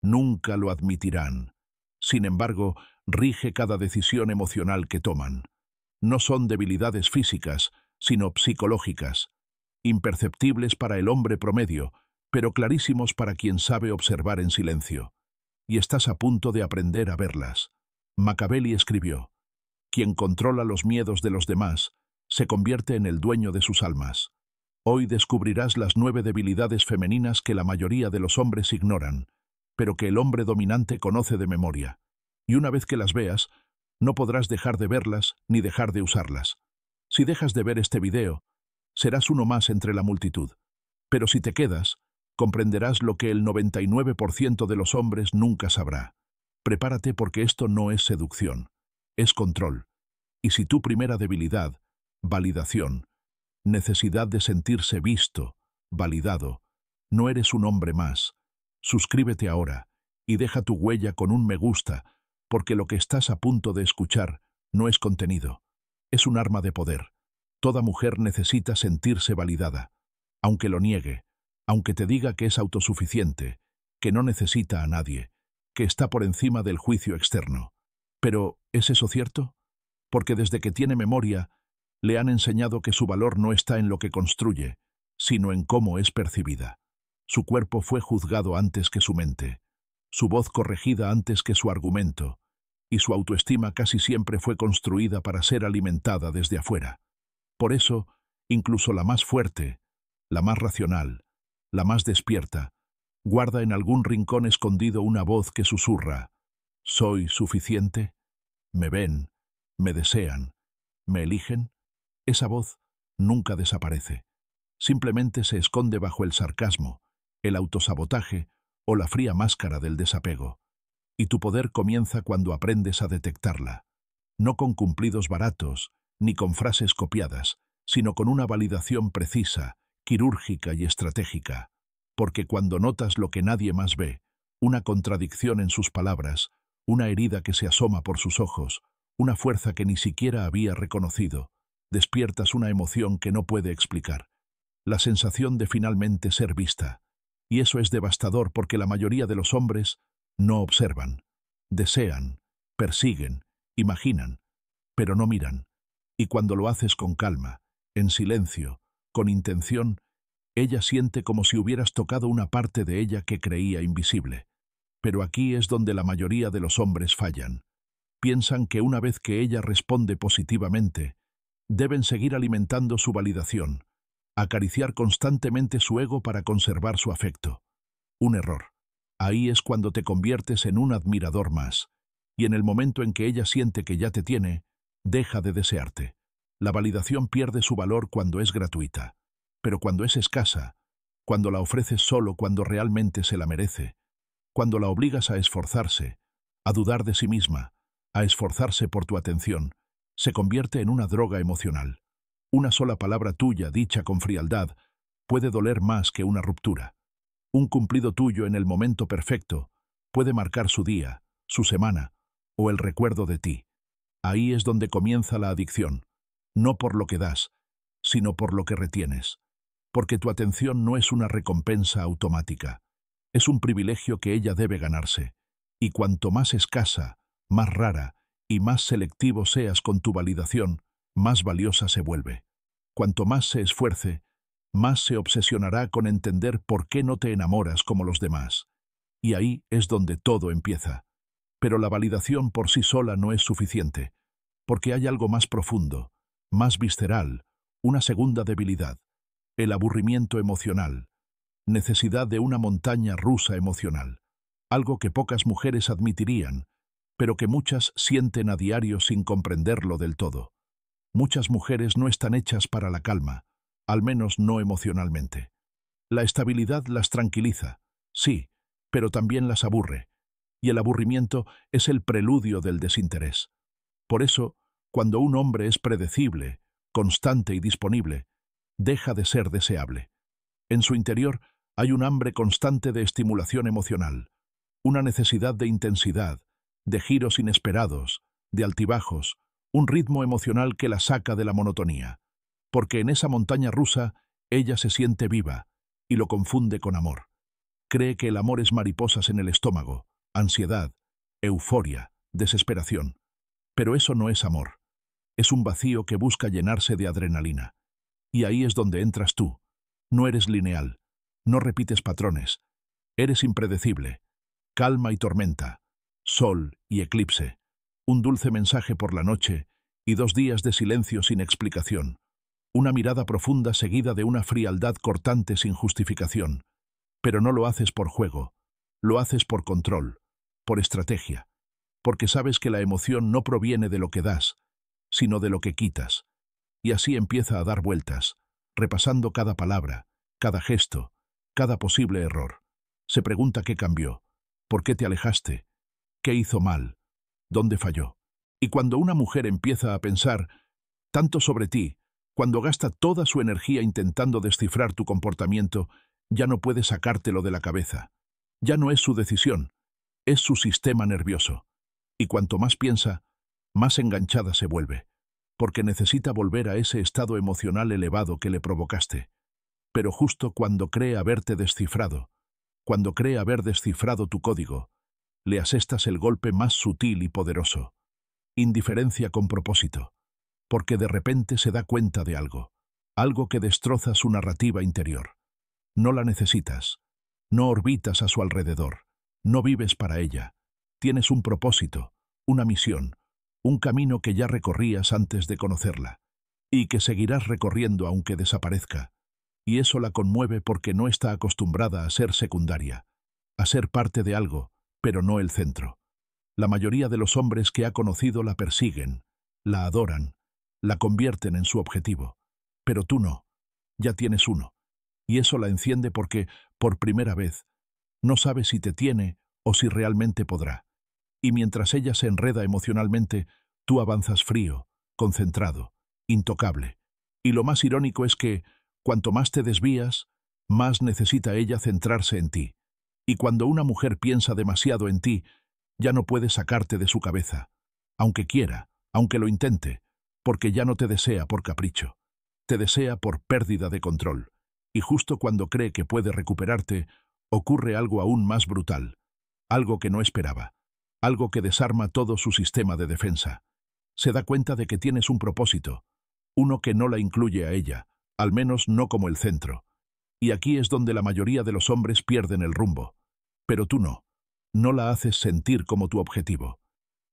nunca lo admitirán. Sin embargo, rige cada decisión emocional que toman. No son debilidades físicas, sino psicológicas, imperceptibles para el hombre promedio, pero clarísimos para quien sabe observar en silencio. Y estás a punto de aprender a verlas. Machiavelli escribió: quien controla los miedos de los demás se convierte en el dueño de sus almas. Hoy descubrirás las 9 debilidades femeninas que la mayoría de los hombres ignoran, pero que el hombre dominante conoce de memoria. Y una vez que las veas, no podrás dejar de verlas ni dejar de usarlas. Si dejas de ver este video, serás uno más entre la multitud. Pero si te quedas, comprenderás lo que el 99% de los hombres nunca sabrá. Prepárate, porque esto no es seducción, es control. Y si tu primera debilidad, validación, necesidad de sentirse visto, validado, no eres un hombre más, suscríbete ahora y deja tu huella con un me gusta, porque lo que estás a punto de escuchar no es contenido, es un arma de poder. Toda mujer necesita sentirse validada, aunque lo niegue, aunque te diga que es autosuficiente, que no necesita a nadie, que está por encima del juicio externo. Pero, ¿es eso cierto? Porque desde que tiene memoria, le han enseñado que su valor no está en lo que construye, sino en cómo es percibida. Su cuerpo fue juzgado antes que su mente, su voz corregida antes que su argumento, y su autoestima casi siempre fue construida para ser alimentada desde afuera. Por eso, incluso la más fuerte, la más racional, la más despierta, guarda en algún rincón escondido una voz que susurra: ¿soy suficiente? ¿Me ven? ¿Me desean? ¿Me eligen? Esa voz nunca desaparece. Simplemente se esconde bajo el sarcasmo, el autosabotaje o la fría máscara del desapego. Y tu poder comienza cuando aprendes a detectarla. No con cumplidos baratos, ni con frases copiadas, sino con una validación precisa, quirúrgica y estratégica. Porque cuando notas lo que nadie más ve, una contradicción en sus palabras, una herida que se asoma por sus ojos, una fuerza que ni siquiera había reconocido, despiertas una emoción que no puede explicar. La sensación de finalmente ser vista. Y eso es devastador, porque la mayoría de los hombres no observan, desean, persiguen, imaginan, pero no miran. Y cuando lo haces con calma, en silencio, con intención, ella siente como si hubieras tocado una parte de ella que creía invisible. Pero aquí es donde la mayoría de los hombres fallan. Piensan que una vez que ella responde positivamente, deben seguir alimentando su validación, acariciar constantemente su ego para conservar su afecto. Un error. Ahí es cuando te conviertes en un admirador más, y en el momento en que ella siente que ya te tiene, deja de desearte. La validación pierde su valor cuando es gratuita, pero cuando es escasa, cuando la ofreces solo cuando realmente se la merece, cuando la obligas a esforzarse, a dudar de sí misma, a esforzarse por tu atención, se convierte en una droga emocional. Una sola palabra tuya dicha con frialdad puede doler más que una ruptura. Un cumplido tuyo en el momento perfecto puede marcar su día, su semana o el recuerdo de ti. Ahí es donde comienza la adicción, no por lo que das, sino por lo que retienes. Porque tu atención no es una recompensa automática, es un privilegio que ella debe ganarse. Y cuanto más escasa, más rara y más selectivo seas con tu validación, más valiosa se vuelve. Cuanto más se esfuerce, más se obsesionará con entender por qué no te enamoras como los demás. Y ahí es donde todo empieza. Pero la validación por sí sola no es suficiente, porque hay algo más profundo, más visceral, una segunda debilidad: el aburrimiento emocional, necesidad de una montaña rusa emocional, algo que pocas mujeres admitirían, pero que muchas sienten a diario sin comprenderlo del todo. Muchas mujeres no están hechas para la calma, al menos no emocionalmente. La estabilidad las tranquiliza, sí, pero también las aburre, y el aburrimiento es el preludio del desinterés. Por eso, cuando un hombre es predecible, constante y disponible, deja de ser deseable. En su interior hay un hambre constante de estimulación emocional, una necesidad de intensidad, de giros inesperados, de altibajos, un ritmo emocional que la saca de la monotonía. Porque en esa montaña rusa ella se siente viva y lo confunde con amor. Cree que el amor es mariposas en el estómago, ansiedad, euforia, desesperación. Pero eso no es amor. Es un vacío que busca llenarse de adrenalina. Y ahí es donde entras tú. No eres lineal. No repites patrones. Eres impredecible. Calma y tormenta. Sol y eclipse. Un dulce mensaje por la noche y 2 días de silencio sin explicación. Una mirada profunda seguida de una frialdad cortante sin justificación. Pero no lo haces por juego. Lo haces por control, por estrategia. Porque sabes que la emoción no proviene de lo que das, sino de lo que quitas. Y así empieza a dar vueltas, repasando cada palabra, cada gesto, cada posible error. Se pregunta qué cambió, por qué te alejaste, qué hizo mal, dónde falló. Y cuando una mujer empieza a pensar tanto sobre ti, cuando gasta toda su energía intentando descifrar tu comportamiento, ya no puede sacártelo de la cabeza. Ya no es su decisión, es su sistema nervioso. Y cuanto más piensa, más enganchada se vuelve, porque necesita volver a ese estado emocional elevado que le provocaste. Pero justo cuando cree haberte descifrado, cuando cree haber descifrado tu código, le asestas el golpe más sutil y poderoso. Indiferencia con propósito, porque de repente se da cuenta de algo, algo que destroza su narrativa interior. No la necesitas, no orbitas a su alrededor, no vives para ella. Tienes un propósito, una misión, un camino que ya recorrías antes de conocerla, y que seguirás recorriendo aunque desaparezca. Y eso la conmueve porque no está acostumbrada a ser secundaria, a ser parte de algo, pero no el centro. La mayoría de los hombres que ha conocido la persiguen, la adoran, la convierten en su objetivo. Pero tú no, ya tienes uno. Y eso la enciende porque, por primera vez, no sabe si te tiene o si realmente podrá. Y mientras ella se enreda emocionalmente, tú avanzas frío, concentrado, intocable. Y lo más irónico es que, cuanto más te desvías, más necesita ella centrarse en ti. Y cuando una mujer piensa demasiado en ti, ya no puede sacarte de su cabeza, aunque quiera, aunque lo intente, porque ya no te desea por capricho. Te desea por pérdida de control. Y justo cuando cree que puede recuperarte, ocurre algo aún más brutal, algo que no esperaba, algo que desarma todo su sistema de defensa. Se da cuenta de que tienes un propósito, uno que no la incluye a ella, al menos no como el centro. Y aquí es donde la mayoría de los hombres pierden el rumbo. Pero tú no. No la haces sentir como tu objetivo.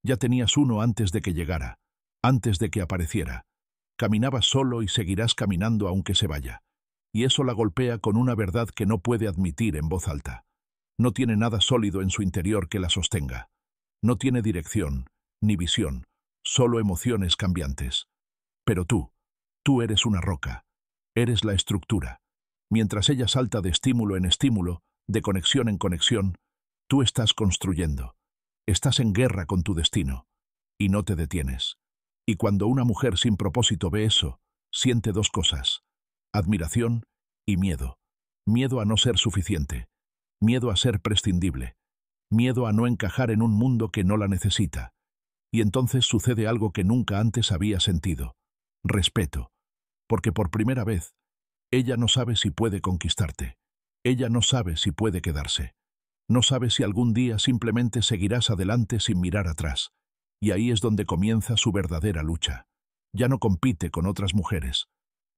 Ya tenías uno antes de que llegara, antes de que apareciera. Caminabas solo y seguirás caminando aunque se vaya. Y eso la golpea con una verdad que no puede admitir en voz alta. No tiene nada sólido en su interior que la sostenga. No tiene dirección, ni visión, solo emociones cambiantes. Pero tú eres una roca. Eres la estructura. Mientras ella salta de estímulo en estímulo, de conexión en conexión, tú estás construyendo. Estás en guerra con tu destino. Y no te detienes. Y cuando una mujer sin propósito ve eso, siente dos cosas: admiración y miedo. Miedo a no ser suficiente. Miedo a ser prescindible. Miedo a no encajar en un mundo que no la necesita. Y entonces sucede algo que nunca antes había sentido. Respeto. Porque por primera vez, ella no sabe si puede conquistarte. Ella no sabe si puede quedarse. No sabe si algún día simplemente seguirás adelante sin mirar atrás. Y ahí es donde comienza su verdadera lucha. Ya no compite con otras mujeres.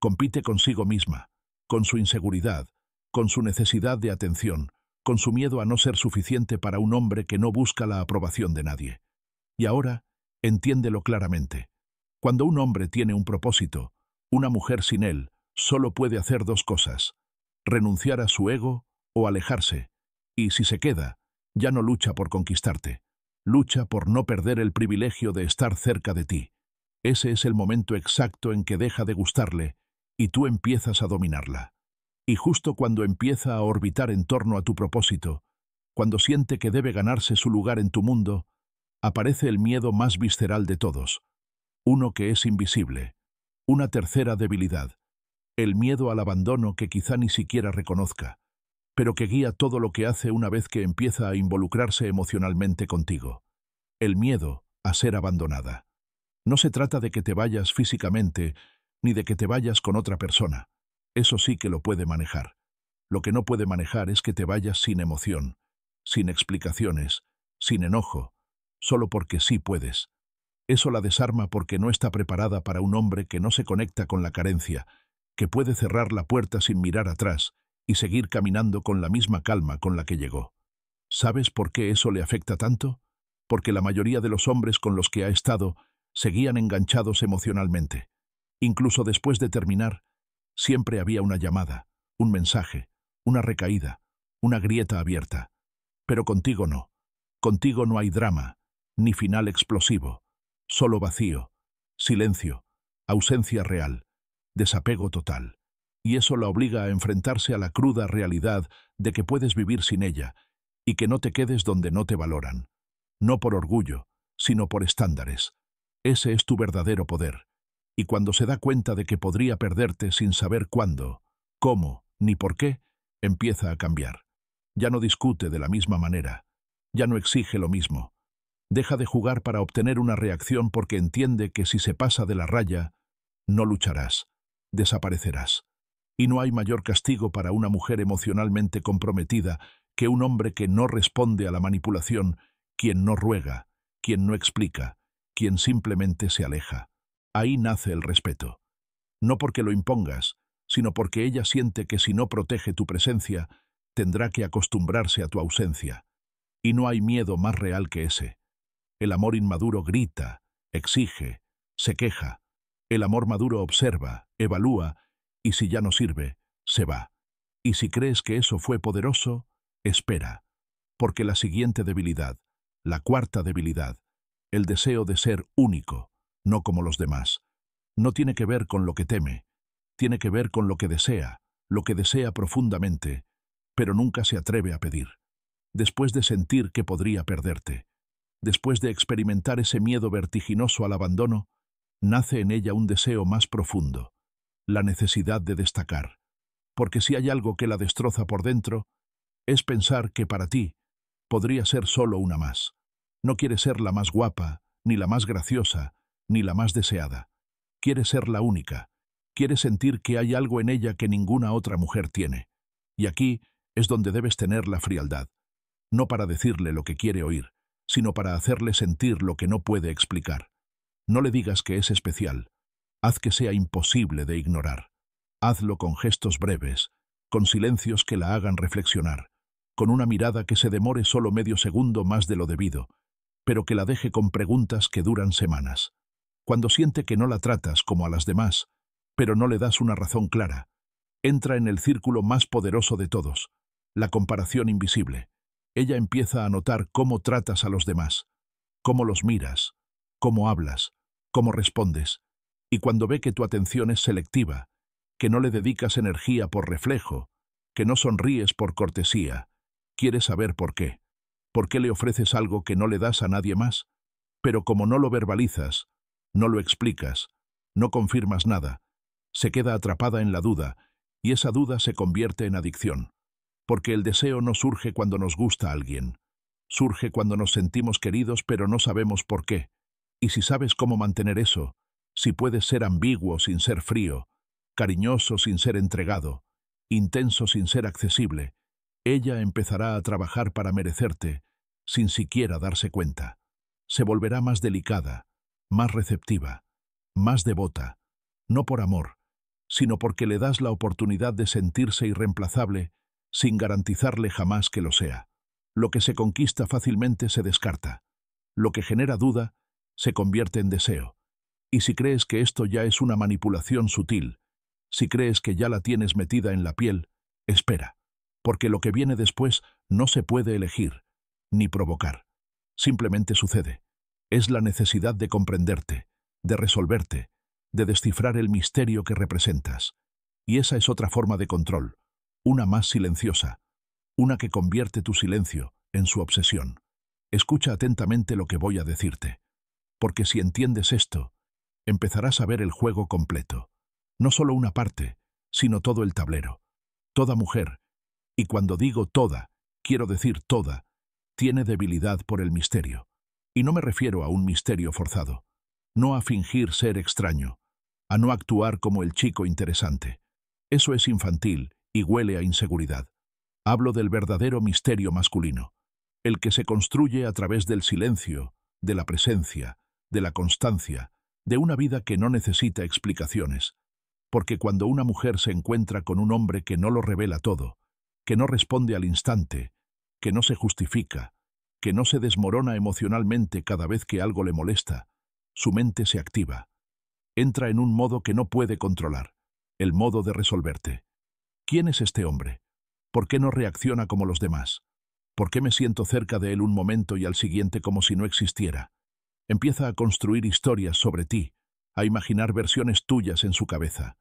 Compite consigo misma, con su inseguridad, con su necesidad de atención, con su miedo a no ser suficiente para un hombre que no busca la aprobación de nadie. Y ahora, entiéndelo claramente. Cuando un hombre tiene un propósito, una mujer sin él solo puede hacer dos cosas: renunciar a su ego o alejarse. Y si se queda, ya no lucha por conquistarte. Lucha por no perder el privilegio de estar cerca de ti. Ese es el momento exacto en que deja de gustarle y tú empiezas a dominarla. Y justo cuando empieza a orbitar en torno a tu propósito, cuando siente que debe ganarse su lugar en tu mundo, aparece el miedo más visceral de todos, uno que es invisible, una tercera debilidad, el miedo al abandono que quizá ni siquiera reconozca, pero que guía todo lo que hace una vez que empieza a involucrarse emocionalmente contigo. El miedo a ser abandonada. No se trata de que te vayas físicamente, ni de que te vayas con otra persona. Eso sí que lo puede manejar. Lo que no puede manejar es que te vayas sin emoción, sin explicaciones, sin enojo, solo porque sí puedes. Eso la desarma porque no está preparada para un hombre que no se conecta con la carencia, que puede cerrar la puerta sin mirar atrás y seguir caminando con la misma calma con la que llegó. ¿Sabes por qué eso le afecta tanto? Porque la mayoría de los hombres con los que ha estado seguían enganchados emocionalmente. Incluso después de terminar, siempre había una llamada, un mensaje, una recaída, una grieta abierta. Pero contigo no. Contigo no hay drama, ni final explosivo, solo vacío, silencio, ausencia real, desapego total. Y eso la obliga a enfrentarse a la cruda realidad de que puedes vivir sin ella y que no te quedes donde no te valoran. No por orgullo, sino por estándares. Ese es tu verdadero poder. Y cuando se da cuenta de que podría perderte sin saber cuándo, cómo, ni por qué, empieza a cambiar. Ya no discute de la misma manera. Ya no exige lo mismo. Deja de jugar para obtener una reacción porque entiende que si se pasa de la raya, no lucharás, desaparecerás. Y no hay mayor castigo para una mujer emocionalmente comprometida que un hombre que no responde a la manipulación, quien no ruega, quien no explica, quien simplemente se aleja. Ahí nace el respeto. No porque lo impongas, sino porque ella siente que si no protege tu presencia, tendrá que acostumbrarse a tu ausencia. Y no hay miedo más real que ese. El amor inmaduro grita, exige, se queja. El amor maduro observa, evalúa, y si ya no sirve, se va. Y si crees que eso fue poderoso, espera. Porque la siguiente debilidad, la cuarta debilidad, el deseo de ser único, no como los demás, no tiene que ver con lo que teme, tiene que ver con lo que desea profundamente, pero nunca se atreve a pedir. Después de sentir que podría perderte, después de experimentar ese miedo vertiginoso al abandono, nace en ella un deseo más profundo, la necesidad de destacar. Porque si hay algo que la destroza por dentro, es pensar que para ti podría ser solo una más. No quiere ser la más guapa, ni la más graciosa, ni la más deseada. Quiere ser la única. Quiere sentir que hay algo en ella que ninguna otra mujer tiene. Y aquí es donde debes tener la frialdad. No para decirle lo que quiere oír, sino para hacerle sentir lo que no puede explicar. No le digas que es especial. Haz que sea imposible de ignorar. Hazlo con gestos breves, con silencios que la hagan reflexionar, con una mirada que se demore solo medio segundo más de lo debido, pero que la deje con preguntas que duran semanas. Cuando siente que no la tratas como a las demás, pero no le das una razón clara, entra en el círculo más poderoso de todos, la comparación invisible. Ella empieza a notar cómo tratas a los demás, cómo los miras, cómo hablas, cómo respondes, y cuando ve que tu atención es selectiva, que no le dedicas energía por reflejo, que no sonríes por cortesía, quiere saber por qué. ¿Por qué le ofreces algo que no le das a nadie más? Pero como no lo verbalizas, no lo explicas, no confirmas nada, se queda atrapada en la duda, y esa duda se convierte en adicción. Porque el deseo no surge cuando nos gusta a alguien. Surge cuando nos sentimos queridos pero no sabemos por qué. Y si sabes cómo mantener eso, si puedes ser ambiguo sin ser frío, cariñoso sin ser entregado, intenso sin ser accesible, ella empezará a trabajar para merecerte, sin siquiera darse cuenta. Se volverá más delicada, más receptiva, más devota, no por amor, sino porque le das la oportunidad de sentirse irreemplazable sin garantizarle jamás que lo sea. Lo que se conquista fácilmente se descarta. Lo que genera duda se convierte en deseo. Y si crees que esto ya es una manipulación sutil, si crees que ya la tienes metida en la piel, espera, porque lo que viene después no se puede elegir, ni provocar. Simplemente sucede. Es la necesidad de comprenderte, de resolverte, de descifrar el misterio que representas. Y esa es otra forma de control, una más silenciosa, una que convierte tu silencio en su obsesión. Escucha atentamente lo que voy a decirte, porque si entiendes esto, empezarás a ver el juego completo. No solo una parte, sino todo el tablero. Toda mujer, y cuando digo toda, quiero decir toda, tiene debilidad por el misterio. Y no me refiero a un misterio forzado, no a fingir ser extraño, a no actuar como el chico interesante. Eso es infantil y huele a inseguridad. Hablo del verdadero misterio masculino, el que se construye a través del silencio, de la presencia, de la constancia, de una vida que no necesita explicaciones. Porque cuando una mujer se encuentra con un hombre que no lo revela todo, que no responde al instante, que no se justifica, que no se desmorona emocionalmente cada vez que algo le molesta, su mente se activa. Entra en un modo que no puede controlar, el modo de resolverte. ¿Quién es este hombre? ¿Por qué no reacciona como los demás? ¿Por qué me siento cerca de él un momento y al siguiente como si no existiera? Empieza a construir historias sobre ti, a imaginar versiones tuyas en su cabeza.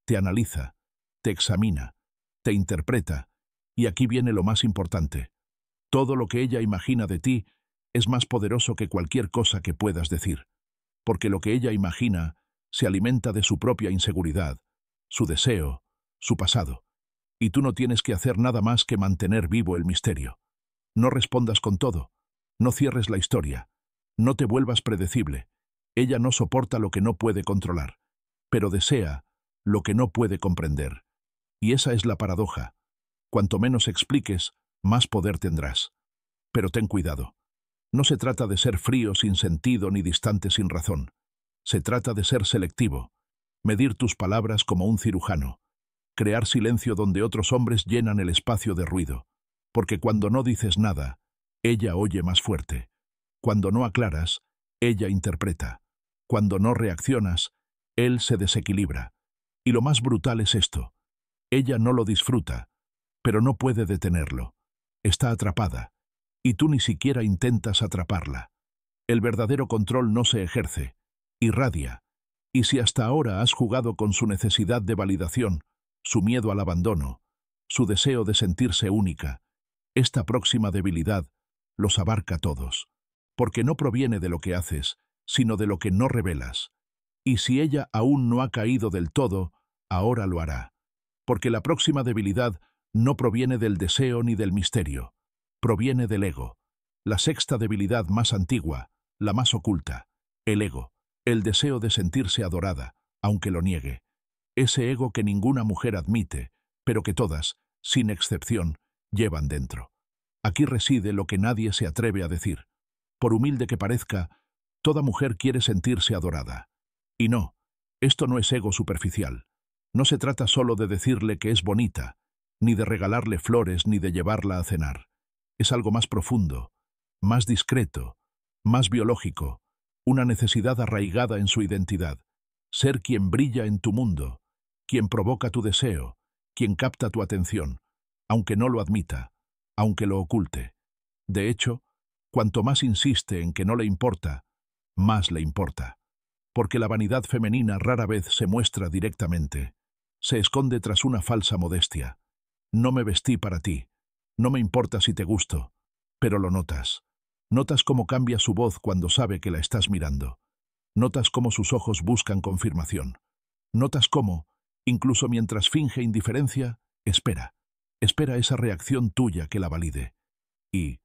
Te analiza, te examina, te interpreta, y aquí viene lo más importante. Todo lo que ella imagina de ti es más poderoso que cualquier cosa que puedas decir, porque lo que ella imagina se alimenta de su propia inseguridad, su deseo, su pasado, y tú no tienes que hacer nada más que mantener vivo el misterio. No respondas con todo, no cierres la historia, no te vuelvas predecible. Ella no soporta lo que no puede controlar, pero desea lo que no puede comprender. Y esa es la paradoja. Cuanto menos expliques, más poder tendrás. Pero ten cuidado. No se trata de ser frío sin sentido ni distante sin razón. Se trata de ser selectivo, medir tus palabras como un cirujano, crear silencio donde otros hombres llenan el espacio de ruido, porque cuando no dices nada, ella oye más fuerte. Cuando no aclaras, ella interpreta. Cuando no reaccionas, él se desequilibra. Y lo más brutal es esto. Ella no lo disfruta, pero no puede detenerlo. Está atrapada, y tú ni siquiera intentas atraparla. El verdadero control no se ejerce, irradia. Y si hasta ahora has jugado con su necesidad de validación, su miedo al abandono, su deseo de sentirse única, esta próxima debilidad los abarca todos. Porque no proviene de lo que haces, sino de lo que no revelas. Y si ella aún no ha caído del todo, ahora lo hará. Porque la próxima debilidad no proviene del deseo ni del misterio. Proviene del ego. La sexta debilidad más antigua, la más oculta. El ego. El deseo de sentirse adorada, aunque lo niegue. Ese ego que ninguna mujer admite, pero que todas, sin excepción, llevan dentro. Aquí reside lo que nadie se atreve a decir. Por humilde que parezca, toda mujer quiere sentirse adorada. Y no, esto no es ego superficial. No se trata solo de decirle que es bonita, ni de regalarle flores ni de llevarla a cenar. Es algo más profundo, más discreto, más biológico, una necesidad arraigada en su identidad. Ser quien brilla en tu mundo, quien provoca tu deseo, quien capta tu atención, aunque no lo admita, aunque lo oculte. De hecho, cuanto más insiste en que no le importa, más le importa. Porque la vanidad femenina rara vez se muestra directamente. Se esconde tras una falsa modestia. No me vestí para ti. No me importa si te gusto. Pero lo notas. Notas cómo cambia su voz cuando sabe que la estás mirando. Notas cómo sus ojos buscan confirmación. Notas cómo, incluso mientras finge indiferencia, espera. Espera esa reacción tuya que la valide. Y,